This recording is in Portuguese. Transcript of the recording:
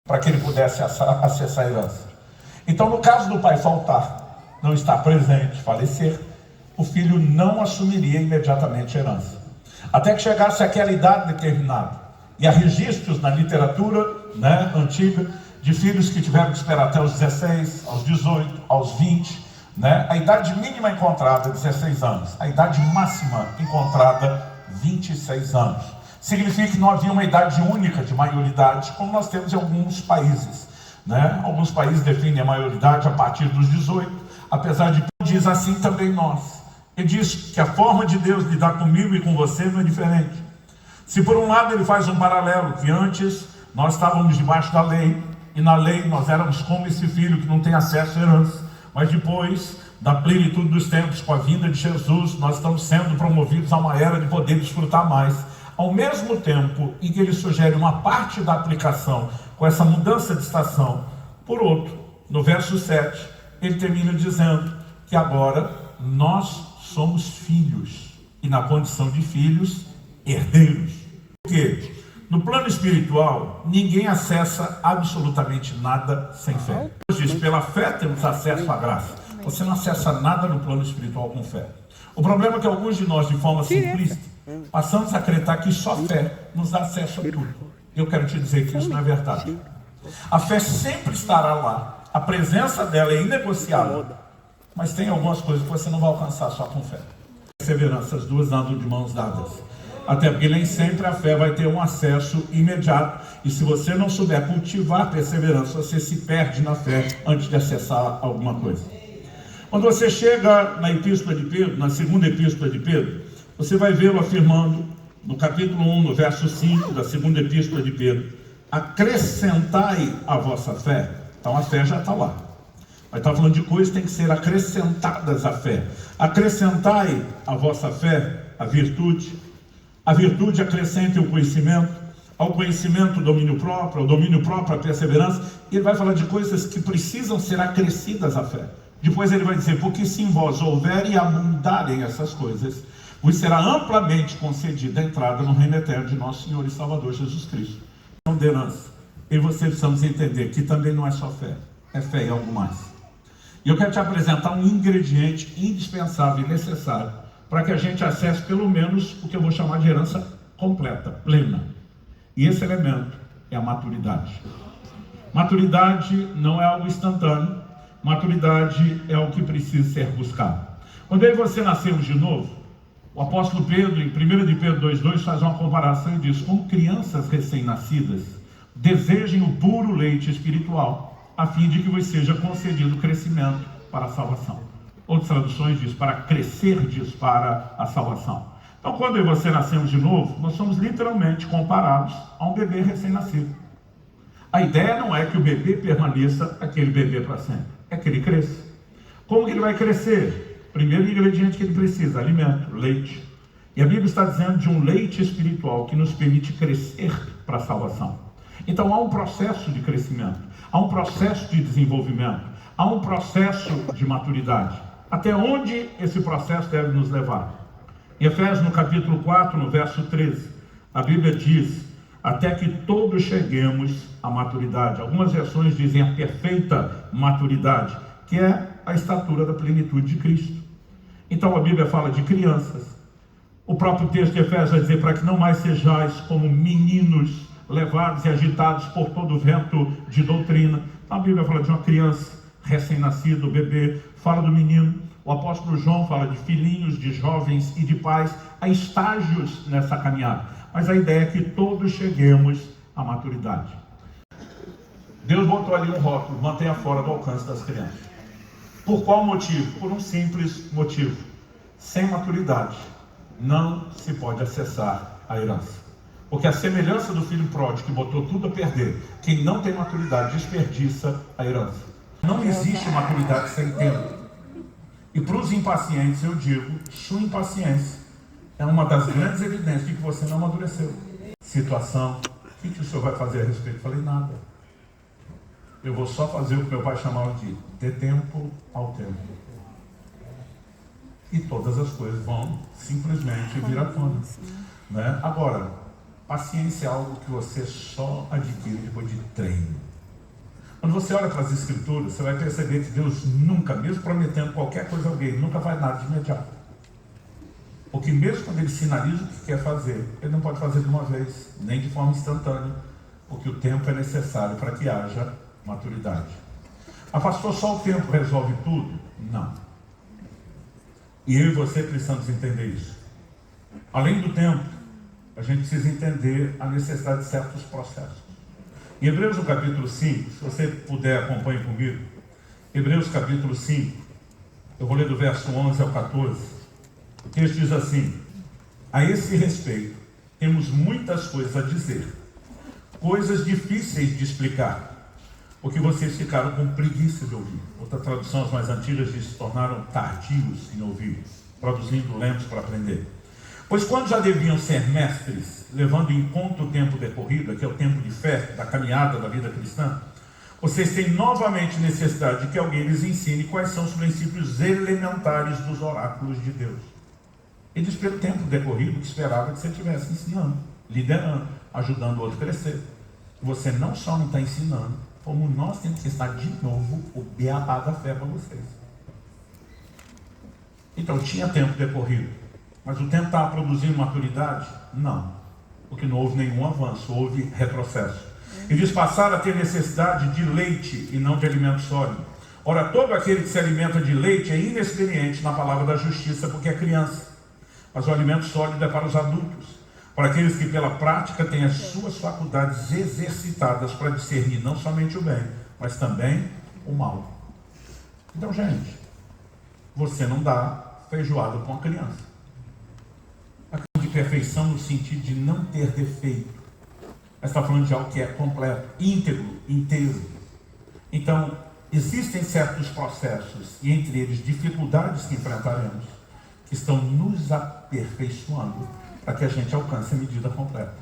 para que ele pudesse acessar a herança. Então, no caso do pai faltar, não estar presente, falecer, o filho não assumiria imediatamente a herança, até que chegasse àquela idade determinada. E há registros na literatura, antiga, de filhos que tiveram que esperar até os 16, aos 18, aos 20, a idade mínima encontrada, 16 anos. A idade máxima encontrada, 26 anos. Significa que não havia uma idade única de maioridade, como nós temos em alguns países. Alguns países definem a maioridade a partir dos 18, apesar de que diz assim também nós. Ele diz que a forma de Deus lidar comigo e com você não é diferente. Se por um lado ele faz um paralelo, que antes nós estávamos debaixo da lei, e na lei nós éramos como esse filho que não tem acesso à herança, mas depois da plenitude dos tempos, com a vinda de Jesus, nós estamos sendo promovidos a uma era de poder desfrutar mais. Ao mesmo tempo em que ele sugere uma parte da aplicação com essa mudança de estação, por outro, no verso 7, ele termina dizendo que agora nós somos filhos, e na condição de filhos, herdeiros. Porque no plano espiritual, ninguém acessa absolutamente nada sem fé. Diz, pela fé temos acesso à graça. Você não acessa nada no plano espiritual com fé. O problema é que alguns de nós, de forma simplista, passamos a acreditar que só fé nos dá acesso a tudo. Eu quero te dizer que isso não é verdade. A fé sempre estará lá. A presença dela é inegociável. Mas tem algumas coisas que você não vai alcançar só com fé. Perseverança, as duas andam de mãos dadas. Até porque nem sempre a fé vai ter um acesso imediato. E se você não souber cultivar a perseverança, você se perde na fé antes de acessar alguma coisa. Quando você chega na epístola de Pedro, na segunda epístola de Pedro, você vai vê-lo afirmando, no capítulo 1, no verso 5 da segunda epístola de Pedro, acrescentai a vossa fé. Então a fé já está lá. Mas está falando de coisas que têm que ser acrescentadas à fé. Acrescentai a vossa fé a virtude acrescente o conhecimento, ao conhecimento o domínio próprio, ao domínio próprio a perseverança. E ele vai falar de coisas que precisam ser acrescidas à fé. Depois ele vai dizer, porque se em vós houverem e abundarem essas coisas, vos será amplamente concedida a entrada no reino eterno de nosso Senhor e Salvador Jesus Cristo. Então, herança. E você precisamos entender que também não é só fé, é fé e algo mais. E eu quero te apresentar um ingrediente indispensável e necessário para que a gente acesse pelo menos o que eu vou chamar de herança completa, plena. E esse elemento é a maturidade. Maturidade não é algo instantâneo, maturidade é o que precisa ser buscado. Quando eu e você nascemos de novo, o apóstolo Pedro, em 1 de Pedro 2,2, faz uma comparação e diz, como crianças recém-nascidas, desejem o puro leite espiritual, a fim de que vos seja concedido o crescimento para a salvação. Outras traduções diz, para crescer, diz, para a salvação. Então, quando eu e você nascemos de novo, nós somos literalmente comparados a um bebê recém-nascido. A ideia não é que o bebê permaneça aquele bebê para sempre, é que ele cresça. Como que ele vai crescer? Primeiro ingrediente que ele precisa, alimento, leite. E a Bíblia está dizendo de um leite espiritual que nos permite crescer para a salvação. Então há um processo de crescimento, há um processo de desenvolvimento, há um processo de maturidade. Até onde esse processo deve nos levar? Em Efésios, no capítulo 4, no verso 13, a Bíblia diz, até que todos cheguemos à maturidade. Algumas versões dizem a perfeita maturidade, que é a estatura da plenitude de Cristo. Então a Bíblia fala de crianças. O próprio texto de Efésios vai dizer, para que não mais sejais como meninos, levados e agitados por todo o vento de doutrina. A Bíblia fala de uma criança, recém-nascido, bebê, fala do menino. O apóstolo João fala de filhinhos, de jovens e de pais. Há estágios nessa caminhada, mas a ideia é que todos cheguemos à maturidade. Deus botou ali um rótulo, mantenha fora do alcance das crianças. Por qual motivo? Por um simples motivo. Sem maturidade não se pode acessar a herança. Porque a semelhança do filho pródigo que botou tudo a perder, quem não tem maturidade desperdiça a herança. Não existe maturidade sem tempo. E para os impacientes eu digo, sua impaciência é uma das grandes evidências de que você não amadureceu. Situação, o que o senhor vai fazer a respeito? Eu falei, nada. Eu vou só fazer o que meu pai chamava de dê tempo ao tempo. E todas as coisas vão simplesmente vir à tona. Agora, paciência é algo que você só adquire depois de treino. Quando você olha para as Escrituras, você vai perceber que Deus nunca, mesmo prometendo qualquer coisa a alguém, nunca faz nada de imediato. Porque mesmo quando Ele sinaliza o que quer fazer, Ele não pode fazer de uma vez, nem de forma instantânea, porque o tempo é necessário para que haja maturidade. Ah, pastor, só o tempo resolve tudo? Não. E eu e você precisamos entender isso. Além do tempo, a gente precisa entender a necessidade de certos processos. Em Hebreus, no capítulo 5, se você puder, acompanhe comigo. Hebreus, capítulo 5, eu vou ler do verso 11 ao 14. O texto diz assim: a esse respeito, temos muitas coisas a dizer, coisas difíceis de explicar, porque vocês ficaram com preguiça de ouvir. Outra tradução, as mais antigas, diz: se tornaram tardios em ouvir, traduzindo lentos para aprender. Pois quando já deviam ser mestres, levando em conta o tempo decorrido, que é o tempo de fé, da caminhada da vida cristã, vocês têm novamente necessidade de que alguém lhes ensine quais são os princípios elementares dos oráculos de Deus. Ele diz: pelo tempo decorrido, que esperava que você estivesse ensinando, liderando, ajudando o outro a crescer. Você não só não está ensinando, como nós temos que ensinar de novo o beabá da fé para vocês. Então tinha tempo decorrido. Mas o tempo estava produzindo maturidade? Não, porque não houve nenhum avanço, houve retrocesso. Eles passaram a ter necessidade de leite e não de alimento sólido. Ora, todo aquele que se alimenta de leite é inexperiente na palavra da justiça, porque é criança. Mas o alimento sólido é para os adultos, para aqueles que pela prática têm as suas faculdades exercitadas para discernir não somente o bem, mas também o mal. Então, gente, você não dá feijoada com a criança. Perfeição no sentido de não ter defeito, mas está falando de algo que é completo, íntegro, inteiro. Então, existem certos processos, e entre eles dificuldades que enfrentaremos, que estão nos aperfeiçoando para que a gente alcance a medida completa.